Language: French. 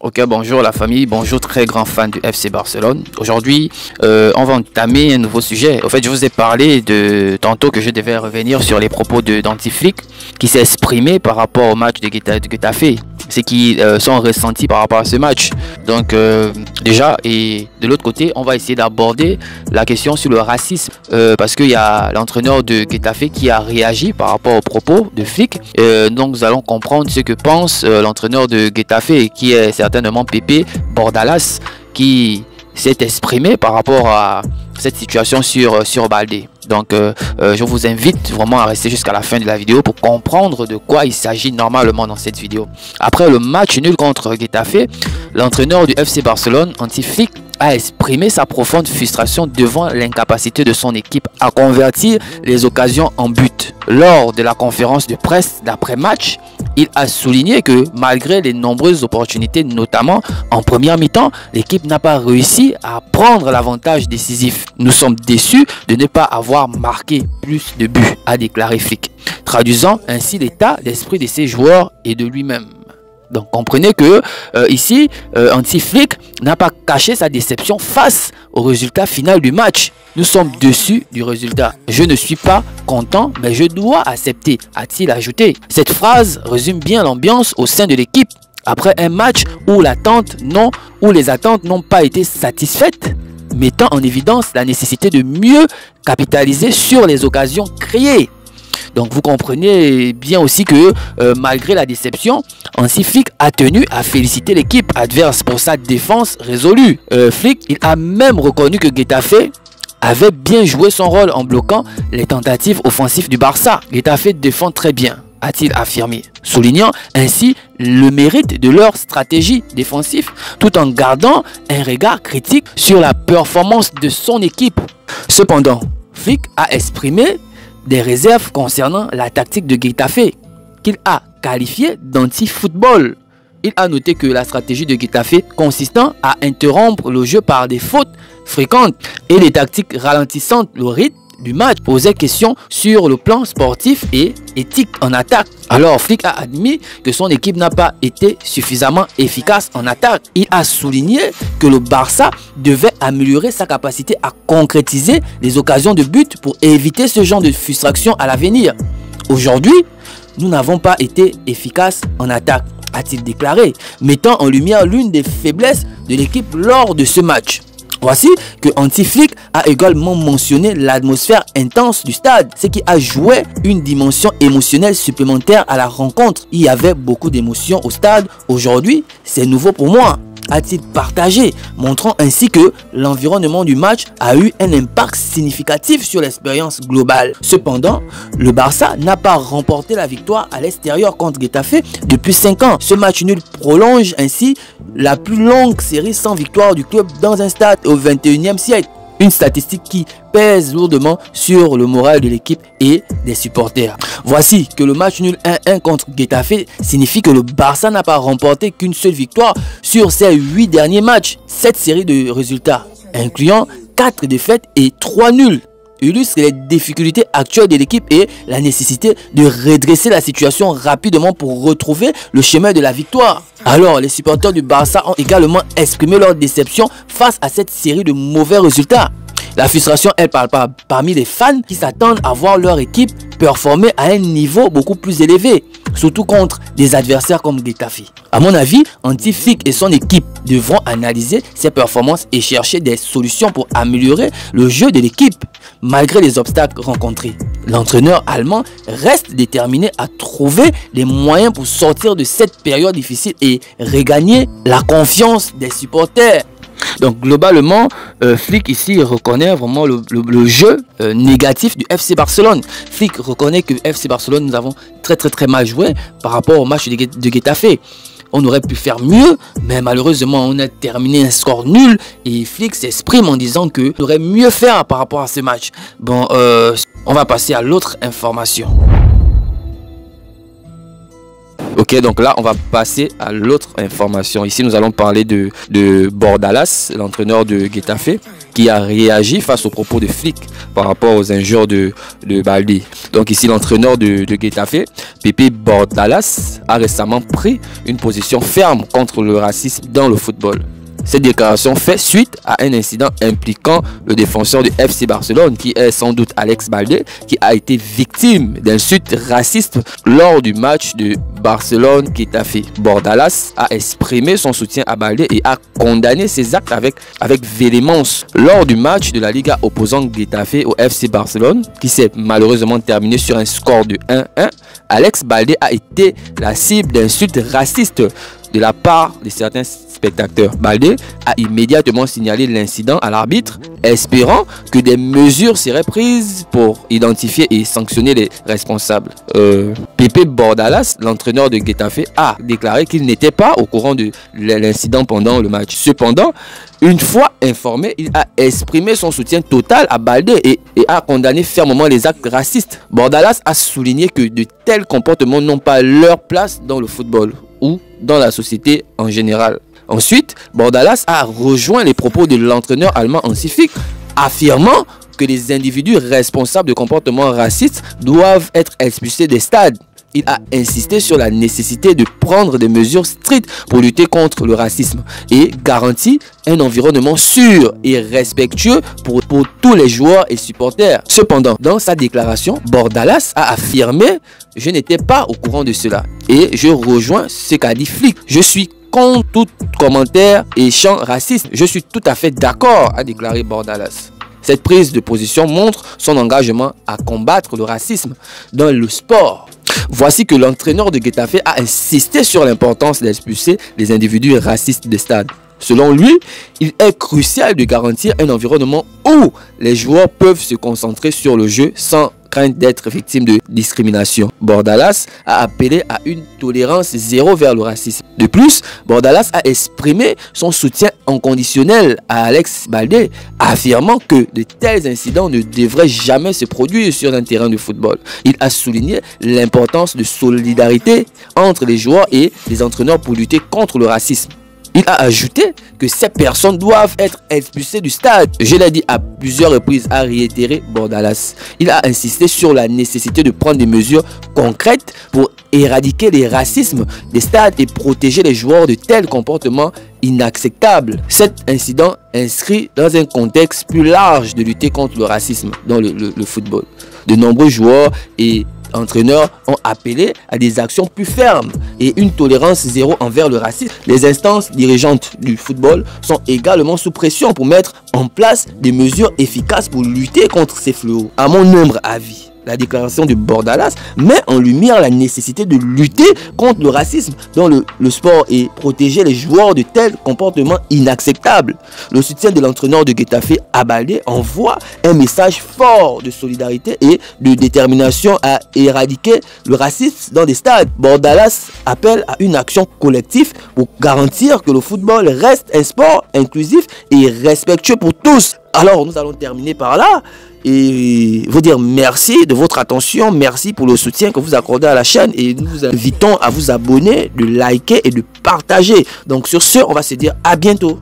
Ok, bonjour la famille, bonjour très grand fan du FC Barcelone. Aujourd'hui, on va entamer un nouveau sujet. En fait, je vous ai parlé de tantôt que je devais revenir sur les propos d'Hansi Flick qui s'est exprimé par rapport au match de Getafe, ce qui sont ressentis par rapport à ce match. Donc déjà, et de l'autre côté, on va essayer d'aborder la question sur le racisme parce qu'il y a l'entraîneur de Getafe qui a réagi par rapport aux propos de Flick. Donc nous allons comprendre ce que pense l'entraîneur de Getafe qui est certainement Pepe Bordalas qui s'est exprimé par rapport à cette situation sur Baldé. Donc je vous invite vraiment à rester jusqu'à la fin de la vidéo pour comprendre de quoi il s'agit normalement dans cette vidéo. Après le match nul contre Getafe, l'entraîneur du FC Barcelone, Hansi Flick, a exprimé sa profonde frustration devant l'incapacité de son équipe à convertir les occasions en but. Lors de la conférence de presse d'après-match, il a souligné que malgré les nombreuses opportunités, notamment en première mi-temps, l'équipe n'a pas réussi à prendre l'avantage décisif. Nous sommes déçus de ne pas avoir marqué plus de buts, a déclaré Flick, traduisant ainsi l'état d'esprit de ses joueurs et de lui-même. Donc comprenez que ici, Hansi Flick n'a pas caché sa déception face au résultat final du match. Nous sommes déçus du résultat. Je ne suis pas content, mais je dois accepter, a-t-il ajouté. Cette phrase résume bien l'ambiance au sein de l'équipe. Après un match où les attentes n'ont pas été satisfaites, mettant en évidence la nécessité de mieux capitaliser sur les occasions créées. Donc vous comprenez bien aussi que malgré la déception, Hansi Flick a tenu à féliciter l'équipe adverse pour sa défense résolue. Flick, il a même reconnu que Getafe avait bien joué son rôle en bloquant les tentatives offensives du Barça. Getafe défend très bien, a-t-il affirmé, soulignant ainsi le mérite de leur stratégie défensive tout en gardant un regard critique sur la performance de son équipe. Cependant, Flick a exprimé des réserves concernant la tactique de Getafe qu'il a qualifiée d'anti-football. Il a noté que la stratégie de Getafe consistant à interrompre le jeu par des fautes fréquentes et les tactiques ralentissant le rythme du match posait question sur le plan sportif et éthique en attaque. Alors Flick a admis que son équipe n'a pas été suffisamment efficace en attaque. Il a souligné que le Barça devait améliorer sa capacité à concrétiser les occasions de but pour éviter ce genre de frustration à l'avenir. Aujourd'hui, nous n'avons pas été efficaces en attaque, a-t-il déclaré, mettant en lumière l'une des faiblesses de l'équipe lors de ce match. Voici que Hansi Flick a également mentionné l'atmosphère intense du stade, ce qui a joué une dimension émotionnelle supplémentaire à la rencontre. Il y avait beaucoup d'émotions au stade. Aujourd'hui, c'est nouveau pour moi, a-t-il partagé, montrant ainsi que l'environnement du match a eu un impact significatif sur l'expérience globale. Cependant, le Barça n'a pas remporté la victoire à l'extérieur contre Getafe depuis 5 ans. Ce match nul prolonge ainsi la plus longue série sans victoire du club dans un stade au 21e siècle. Une statistique qui pèse lourdement sur le moral de l'équipe et des supporters. Voici que le match nul 1-1 contre Getafe signifie que le Barça n'a pas remporté qu'une seule victoire sur ses 8 derniers matchs. Cette série de résultats, incluant 4 défaites et 3 nuls, illustre les difficultés actuelles de l'équipe et la nécessité de redresser la situation rapidement pour retrouver le chemin de la victoire. Alors, les supporters du Barça ont également exprimé leur déception face à cette série de mauvais résultats. La frustration est palpable parmi les fans qui s'attendent à voir leur équipe performer à un niveau beaucoup plus élevé, surtout contre des adversaires comme Getafe. À mon avis, Hansi Flick et son équipe devront analyser ses performances et chercher des solutions pour améliorer le jeu de l'équipe, malgré les obstacles rencontrés. L'entraîneur allemand reste déterminé à trouver les moyens pour sortir de cette période difficile et regagner la confiance des supporters. Donc globalement, Flick ici reconnaît vraiment le jeu négatif du FC Barcelone. Flick reconnaît que FC Barcelone, nous avons très mal joué par rapport au match de Getafe. On aurait pu faire mieux, mais malheureusement on a terminé un score nul et Flick s'exprime en disant que on aurait mieux faire par rapport à ce match. Bon, on va passer à l'autre information. Ok, donc là, on va passer à l'autre information. Ici, nous allons parler de Bordalas, l'entraîneur de Getafe, qui a réagi face aux propos de flics par rapport aux injures de Baldé. Donc ici, l'entraîneur de Getafe, Pepe Bordalas, a récemment pris une position ferme contre le racisme dans le football. Cette déclaration fait suite à un incident impliquant le défenseur du FC Barcelone, qui est sans doute Alex Baldé, qui a été victime d'insultes racistes lors du match de Barcelone-Getafe. Bordalas a exprimé son soutien à Baldé et a condamné ses actes avec véhémence. Lors du match de la Liga opposant Getafe au FC Barcelone, qui s'est malheureusement terminé sur un score de 1-1, Alex Baldé a été la cible d'insultes racistes de la part de certains spectateurs. Baldé a immédiatement signalé l'incident à l'arbitre, espérant que des mesures seraient prises pour identifier et sanctionner les responsables. Pepe Bordalas, l'entraîneur de Getafe, a déclaré qu'il n'était pas au courant de l'incident pendant le match. Cependant, une fois informé, il a exprimé son soutien total à Baldé et a condamné fermement les actes racistes. Bordalas a souligné que de tels comportements n'ont pas leur place dans le football ou dans la société en général. Ensuite, Bordalas a rejoint les propos de l'entraîneur allemand Hansi Flick, affirmant que les individus responsables de comportements racistes doivent être expulsés des stades. Il a insisté sur la nécessité de prendre des mesures strictes pour lutter contre le racisme et garantir un environnement sûr et respectueux pour tous les joueurs et supporters. Cependant, dans sa déclaration, Bordalas a affirmé « Je n'étais pas au courant de cela » et je rejoins ce qu'a dit Flick. « Je suis contre tout commentaire et chant raciste. Je suis tout à fait d'accord », a déclaré Bordalas. Cette prise de position montre son engagement à combattre le racisme dans le sport. Voici que l'entraîneur de Getafe a insisté sur l'importance d'expulser les individus racistes des stades. Selon lui, il est crucial de garantir un environnement où les joueurs peuvent se concentrer sur le jeu sans crainte d'être victimes de discrimination. Bordalas a appelé à une tolérance zéro vers le racisme. De plus, Bordalas a exprimé son soutien inconditionnel à Alex Baldé, affirmant que de tels incidents ne devraient jamais se produire sur un terrain de football. Il a souligné l'importance de solidarité entre les joueurs et les entraîneurs pour lutter contre le racisme. Il a ajouté que ces personnes doivent être expulsées du stade. Je l'ai dit à plusieurs reprises, a réitéré Bordalas. Il a insisté sur la nécessité de prendre des mesures concrètes pour éradiquer les racismes des stades et protéger les joueurs de tels comportements inacceptables. Cet incident inscrit dans un contexte plus large de lutter contre le racisme dans le football. De nombreux joueurs et entraîneurs ont appelé à des actions plus fermes et une tolérance zéro envers le racisme. Les instances dirigeantes du football sont également sous pression pour mettre en place des mesures efficaces pour lutter contre ces fléaux. À mon humble avis, la déclaration de Bordalas met en lumière la nécessité de lutter contre le racisme dans le sport et protéger les joueurs de tels comportements inacceptables. Le soutien de l'entraîneur de Getafe à Baldé envoie un message fort de solidarité et de détermination à éradiquer le racisme dans des stades. Bordalas appelle à une action collective pour garantir que le football reste un sport inclusif et respectueux pour tous. Alors nous allons terminer par là et vous dire merci de votre attention, merci pour le soutien que vous accordez à la chaîne et nous vous invitons à vous abonner, de liker et de partager. Donc sur ce, on va se dire à bientôt.